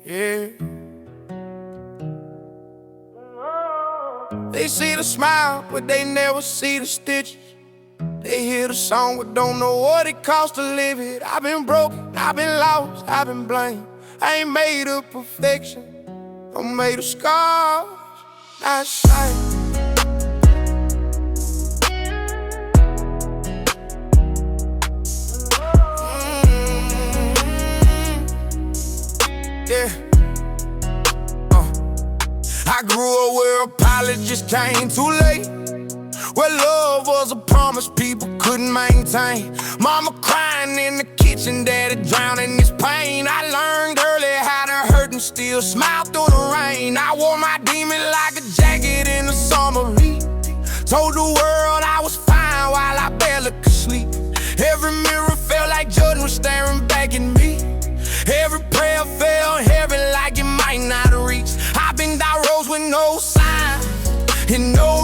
Yeah. They see the smile, but they never see the stitches. They hear the song, but don't know what it costs to live it. I've been broken, I've been lost, I've been blamed. I ain't made of perfection, I'm made of scars, not shame. Yeah. I grew up where apologies came too late, where love was a promise people couldn't maintain. Mama crying in the kitchen, daddy drowning his pain. I learned early how to hurt and still smile through the rain. I wore my demon like a jacket in the summer heat. Told the world I was fine while I barely could sleep. Every mirror felt like judgment was staring back at me. Every prayer fell heavy like it might not reach. I've been down roads with no sign and no